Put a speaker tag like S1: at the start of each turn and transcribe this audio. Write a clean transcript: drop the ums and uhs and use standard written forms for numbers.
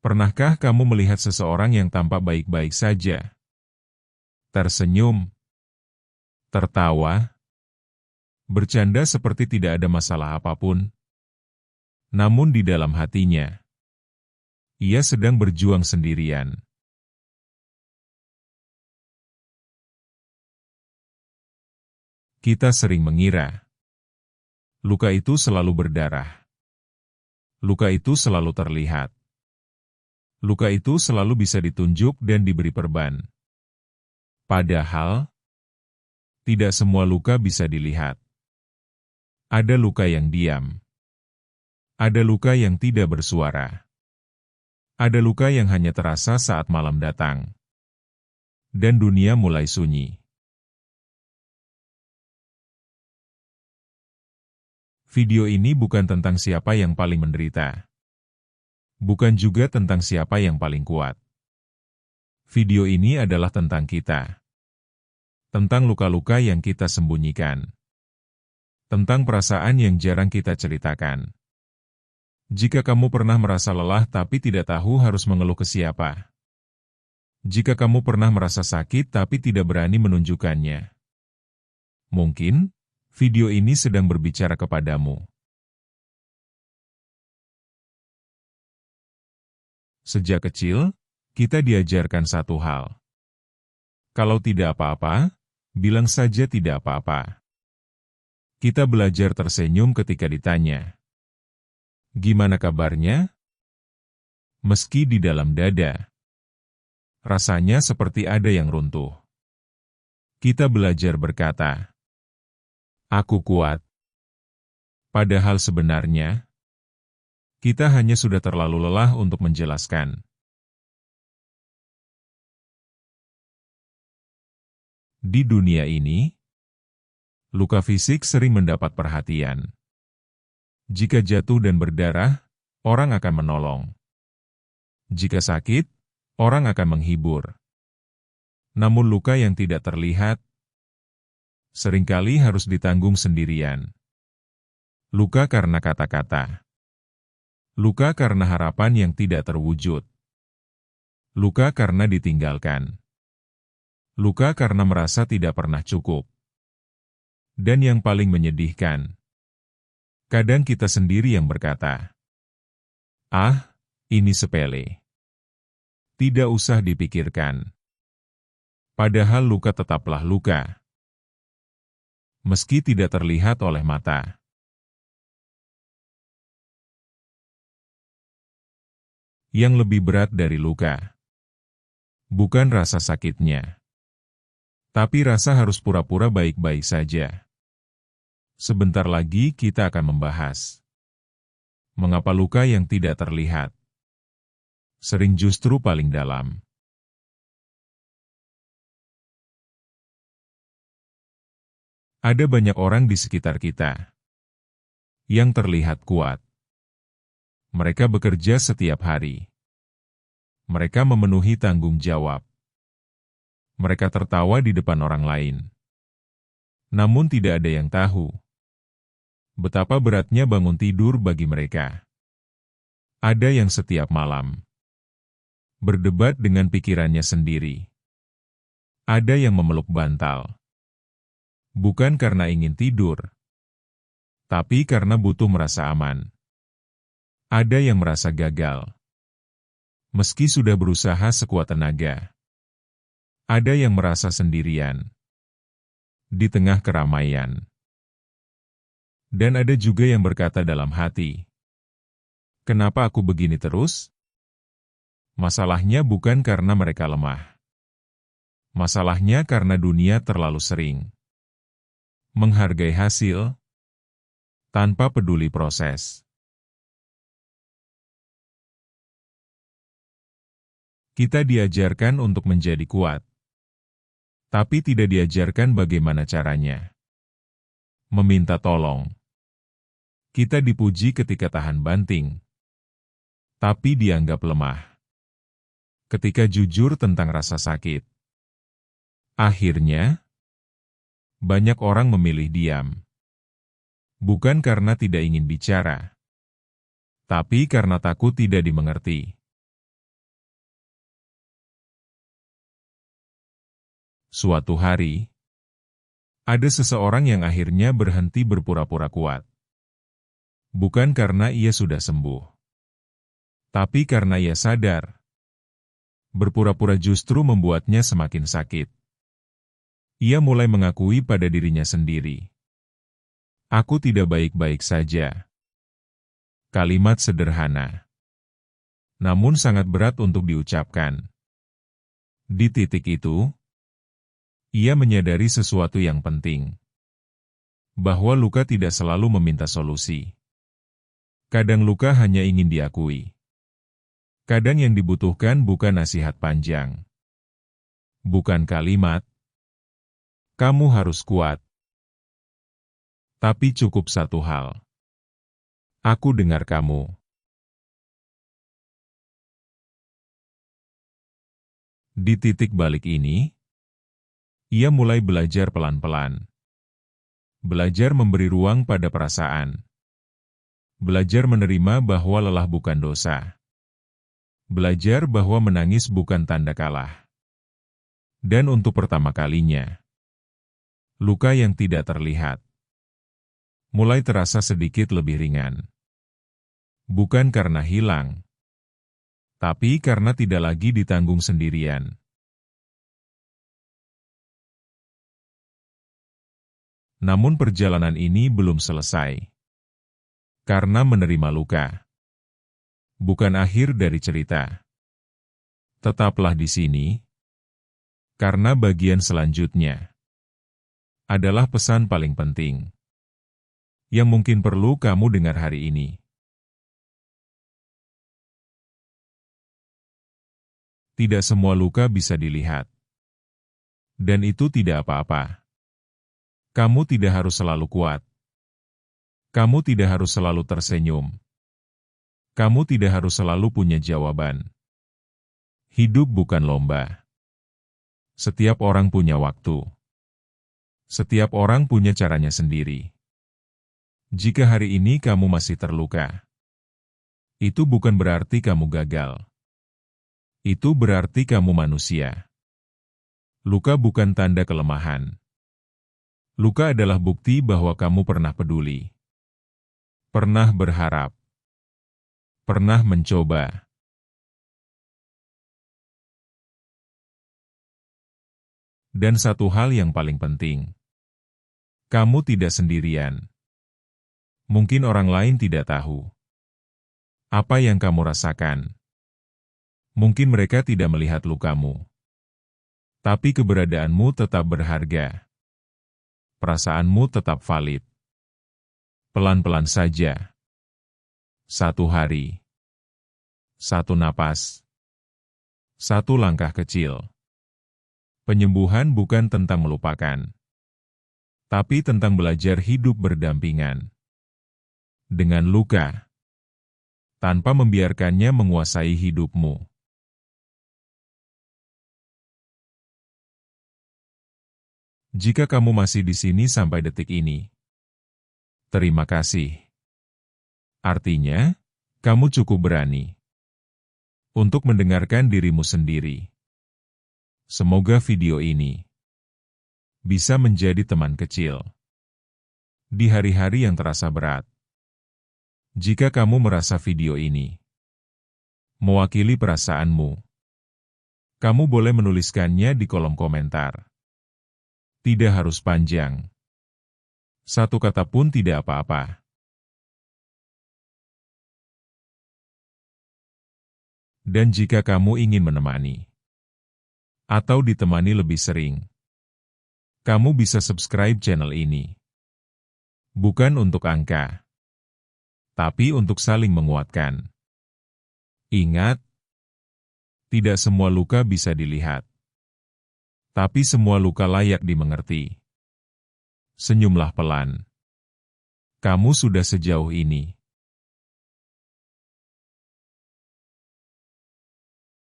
S1: Pernahkah kamu melihat seseorang yang tampak baik-baik saja? Tersenyum, tertawa, bercanda seperti tidak ada masalah apapun. Namun di dalam hatinya, ia sedang berjuang sendirian. Kita sering mengira, luka itu selalu berdarah. Luka itu selalu terlihat. Luka itu selalu bisa ditunjuk dan diberi perban. Padahal, tidak semua luka bisa dilihat. Ada luka yang diam. Ada luka yang tidak bersuara. Ada luka yang hanya terasa saat malam datang. Dan dunia mulai sunyi. Video ini bukan tentang siapa yang paling menderita. Bukan juga tentang siapa yang paling kuat. Video ini adalah tentang kita. Tentang luka-luka yang kita sembunyikan. Tentang perasaan yang jarang kita ceritakan. Jika kamu pernah merasa lelah tapi tidak tahu harus mengeluh ke siapa. Jika kamu pernah merasa sakit tapi tidak berani menunjukkannya. Mungkin video ini sedang berbicara kepadamu. Sejak kecil, kita diajarkan satu hal. Kalau tidak apa-apa, bilang saja tidak apa-apa. Kita belajar tersenyum ketika ditanya, "Gimana kabarnya?" Meski di dalam dada, rasanya seperti ada yang runtuh. Kita belajar berkata, "Aku kuat." Padahal sebenarnya, kita hanya sudah terlalu lelah untuk menjelaskan. Di dunia ini, luka fisik sering mendapat perhatian. Jika jatuh dan berdarah, orang akan menolong. Jika sakit, orang akan menghibur. Namun luka yang tidak terlihat, seringkali harus ditanggung sendirian. Luka karena kata-kata. Luka karena harapan yang tidak terwujud. Luka karena ditinggalkan. Luka karena merasa tidak pernah cukup. Dan yang paling menyedihkan, kadang kita sendiri yang berkata, "Ah, ini sepele. Tidak usah dipikirkan." Padahal luka tetaplah luka. Meski tidak terlihat oleh mata. Yang lebih berat dari luka, bukan rasa sakitnya. Tapi rasa harus pura-pura baik-baik saja. Sebentar lagi kita akan membahas mengapa luka yang tidak terlihat sering justru paling dalam. Ada banyak orang di sekitar kita yang terlihat kuat. Mereka bekerja setiap hari. Mereka memenuhi tanggung jawab. Mereka tertawa di depan orang lain. Namun tidak ada yang tahu betapa beratnya bangun tidur bagi mereka. Ada yang setiap malam berdebat dengan pikirannya sendiri. Ada yang memeluk bantal. Bukan karena ingin tidur, tapi karena butuh merasa aman. Ada yang merasa gagal, meski sudah berusaha sekuat tenaga. Ada yang merasa sendirian di tengah keramaian. Dan ada juga yang berkata dalam hati, "Kenapa aku begini terus?" Masalahnya bukan karena mereka lemah. Masalahnya karena dunia terlalu sering menghargai hasil tanpa peduli proses. Kita diajarkan untuk menjadi kuat, tapi tidak diajarkan bagaimana caranya. Meminta tolong. Kita dipuji ketika tahan banting, tapi dianggap lemah. Ketika jujur tentang rasa sakit. Akhirnya, banyak orang memilih diam. Bukan karena tidak ingin bicara, tapi karena takut tidak dimengerti. Suatu hari, ada seseorang yang akhirnya berhenti berpura-pura kuat. Bukan karena ia sudah sembuh, tapi karena ia sadar, berpura-pura justru membuatnya semakin sakit. Ia mulai mengakui pada dirinya sendiri, "Aku tidak baik-baik saja." Kalimat sederhana, namun sangat berat untuk diucapkan. Di titik itu, ia menyadari sesuatu yang penting, bahwa luka tidak selalu meminta solusi. Kadang luka hanya ingin diakui. Kadang yang dibutuhkan bukan nasihat panjang, bukan kalimat, "Kamu harus kuat." Tapi cukup satu hal, "Aku dengar kamu." Di titik balik ini, ia mulai belajar pelan-pelan. Belajar memberi ruang pada perasaan. Belajar menerima bahwa lelah bukan dosa. Belajar bahwa menangis bukan tanda kalah. Dan untuk pertama kalinya, luka yang tidak terlihat mulai terasa sedikit lebih ringan. Bukan karena hilang, tapi karena tidak lagi ditanggung sendirian. Namun perjalanan ini belum selesai. Karena menerima luka bukan akhir dari cerita. Tetaplah di sini, karena bagian selanjutnya adalah pesan paling penting yang mungkin perlu kamu dengar hari ini. Tidak semua luka bisa dilihat, dan itu tidak apa-apa. Kamu tidak harus selalu kuat. Kamu tidak harus selalu tersenyum. Kamu tidak harus selalu punya jawaban. Hidup bukan lomba. Setiap orang punya waktu. Setiap orang punya caranya sendiri. Jika hari ini kamu masih terluka, itu bukan berarti kamu gagal. Itu berarti kamu manusia. Luka bukan tanda kelemahan. Luka adalah bukti bahwa kamu pernah peduli. Pernah berharap. Pernah mencoba. Dan satu hal yang paling penting, kamu tidak sendirian. Mungkin orang lain tidak tahu apa yang kamu rasakan. Mungkin mereka tidak melihat lukamu. Tapi keberadaanmu tetap berharga. Perasaanmu tetap valid. Pelan-pelan saja. Satu hari. Satu napas. Satu langkah kecil. Penyembuhan bukan tentang melupakan, tapi tentang belajar hidup berdampingan dengan luka, tanpa membiarkannya menguasai hidupmu. Jika kamu masih di sini sampai detik ini, terima kasih. Artinya, kamu cukup berani untuk mendengarkan dirimu sendiri. Semoga video ini bisa menjadi teman kecil di hari-hari yang terasa berat. Jika kamu merasa video ini mewakili perasaanmu, kamu boleh menuliskannya di kolom komentar. Tidak harus panjang. Satu kata pun tidak apa-apa. Dan jika kamu ingin menemani atau ditemani lebih sering, kamu bisa subscribe channel ini. Bukan untuk angka, tapi untuk saling menguatkan. Ingat, tidak semua luka bisa dilihat, tapi semua luka layak dimengerti. Senyumlah pelan. Kamu sudah sejauh ini.